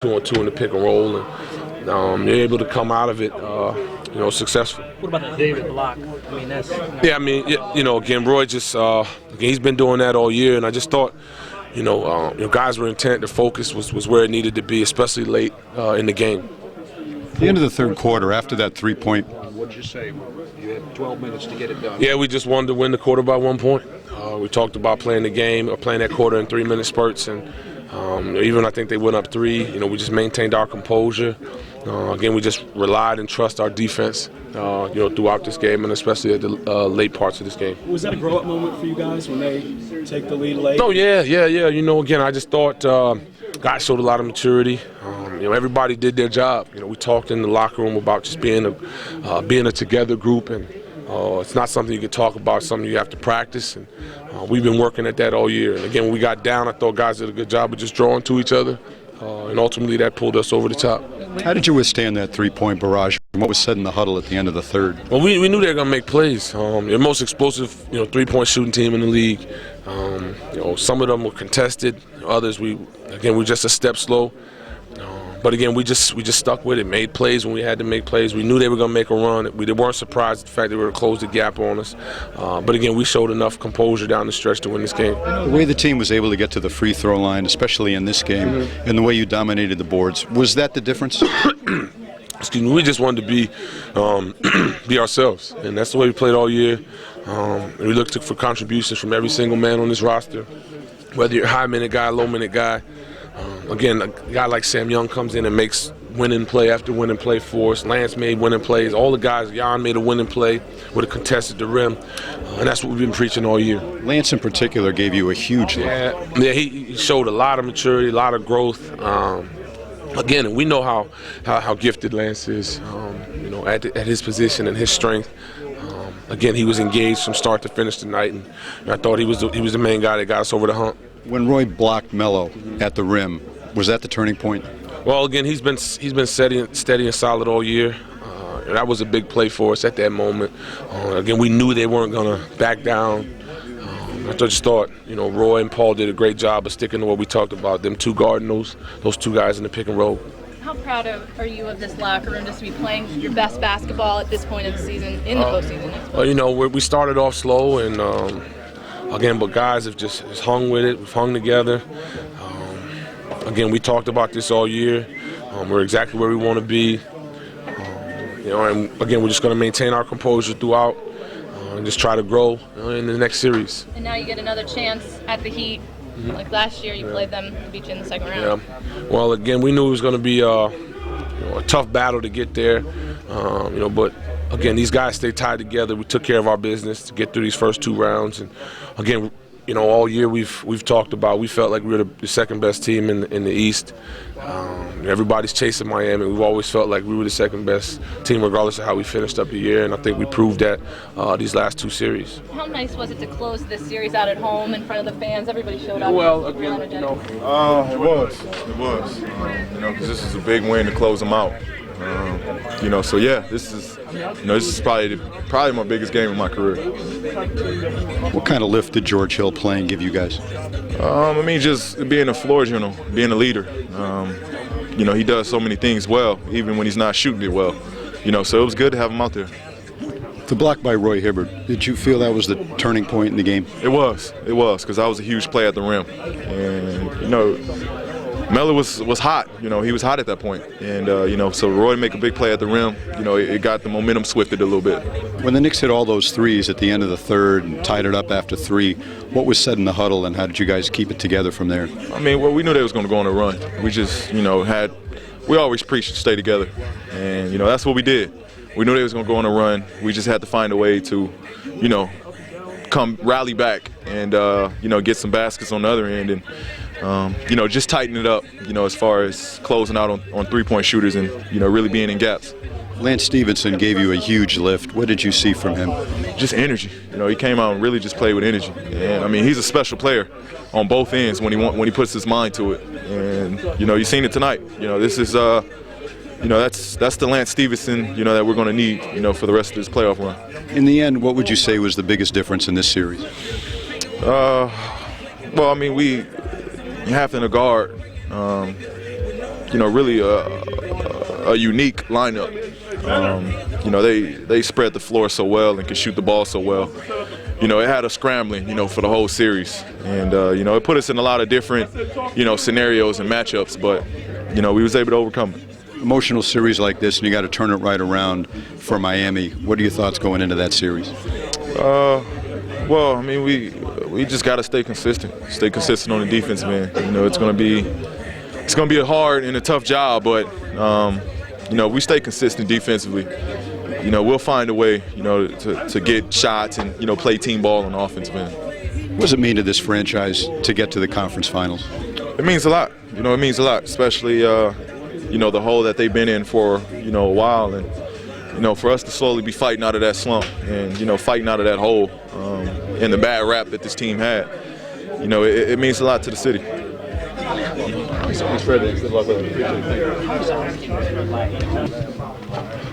2-on-2 in the pick and roll, and you're able to come out of it, successful. What about the David block? I mean, that's... Yeah, I mean, again, Roy just, he's been doing that all year, and I just thought, guys were intent, the focus was where it needed to be, especially late in the game. At the end of the third quarter, after that three-point. What did you say? You had 12 minutes to get it done. Yeah, we just wanted to win the quarter by 1 point. We talked about playing the game, or playing that quarter in 3-minute spurts, and even I think they went up 3. We just maintained our composure. Again, we just relied and trust our defense, throughout this game, and especially at the late parts of this game. Was that a grow-up moment for you guys when they take the lead late? Oh, yeah. Again, I just thought guys showed a lot of maturity. Everybody did their job. We talked in the locker room about just being a together group, and it's not something you can talk about. It's something you have to practice, and we've been working at that all year. And again, when we got down, I thought guys did a good job of just drawing to each other, and ultimately that pulled us over the top. How did you withstand that three-point barrage? What was said in the huddle at the end of the third? Well, we knew they were going to make plays. The most explosive, three-point shooting team in the league. Some of them were contested. Others, we were just a step slow. But again, we just stuck with it, made plays when we had to make plays. We knew they were going to make a run. We weren't surprised at the fact they were going to close the gap on us. But again, we showed enough composure down the stretch to win this game. The way the team was able to get to the free throw line, especially in this game, and the way you dominated the boards, was that the difference? Excuse me, we just wanted to be ourselves, and that's the way we played all year. We looked for contributions from every single man on this roster, whether you're a high-minute guy, low-minute guy. Again, a guy like Sam Young comes in and makes winning play after winning play for us. Lance made winning plays. All the guys, Jan made a winning play with a contested the rim, and that's what we've been preaching all year. Lance in particular gave you a huge lift. Yeah, he showed a lot of maturity, a lot of growth. Again, we know how gifted Lance is, at his position and his strength. Again, he was engaged from start to finish tonight, and I thought he was the main guy that got us over the hump. When Roy blocked Melo at the rim, was that the turning point? Well, again, he's been steady and solid all year. That was a big play for us at that moment. Again, we knew they weren't going to back down. I just thought, Roy and Paul did a great job of sticking to what we talked about, them two guarding those two guys in the pick and roll. How proud are you of this locker room just to be playing your best basketball at this point of the season, in the postseason? Well, we started off slow, and again, but guys have just hung with it. We've hung together. Again, we talked about this all year. We're exactly where we want to be. And again, we're just going to maintain our composure throughout and just try to grow in the next series. And now you get another chance at the Heat. Like last year, you played them, beat you in the second round. Yeah. Well, again, we knew it was going to be a tough battle to get there. But again, these guys stayed tied together. We took care of our business to get through these first 2 rounds. And again, all year we've talked about, we felt like we were the second best team in the East. Everybody's chasing Miami. We've always felt like we were the second best team, regardless of how we finished up the year. And I think we proved that these last 2 series. How nice was it to close this series out at home in front of the fans? Everybody showed up. Well, again, it was, because this is a big win to close them out. So yeah, this is probably my biggest game of my career. What kind of lift did George Hill playing give you guys? Just being a floor general, being a leader. He does so many things well, even when he's not shooting it well. So it was good to have him out there. The block by Roy Hibbert, did you feel that was the turning point in the game? It was, because that was a huge play at the rim, and Melo was hot. He was hot at that point. And, so Roy make a big play at the rim, it got the momentum swifted a little bit. When the Knicks hit all those threes at the end of the third and tied it up after 3, what was said in the huddle, and how did you guys keep it together from there? We knew they was going to go on a run. We just, we always preached to stay together. And, that's what we did. We knew they was going to go on a run. We just had to find a way to, come rally back and, get some baskets on the other end. And, just tighten it up, as far as closing out on three-point shooters and, really being in gaps. Lance Stevenson gave you a huge lift. What did you see from him? Just energy. He came out and really just played with energy. And, he's a special player on both ends when he puts his mind to it. And, you've seen it tonight. This is, that's the Lance Stevenson, that we're going to need, for the rest of this playoff run. In the end, what would you say was the biggest difference in this series? We having a guard, you know, really a unique lineup. You know, they spread the floor so well and can shoot the ball so well. You know, it had us scrambling, you know, for the whole series. And, you know, it put us in a lot of different, you know, scenarios and matchups, but, you know, we was able to overcome it. Emotional series like this, and you got to turn it right around for Miami. What are your thoughts going into that series? Well, I mean, we just got to stay consistent on the defense, man. You know, it's gonna be a hard and a tough job, but you know, we stay consistent defensively. You know, we'll find a way, you know, to get shots and, you know, play team ball on offense, man. What does it mean to this franchise to get to the conference finals? It means a lot. You know, it means a lot, especially you know, the hole that they've been in for, you know, a while, and you know, for us to slowly be fighting out of that slump and, you know, fighting out of that hole and the bad rap that this team had, you know, it means a lot to the city. Thanks, Fred. Good luck with it. Appreciate it.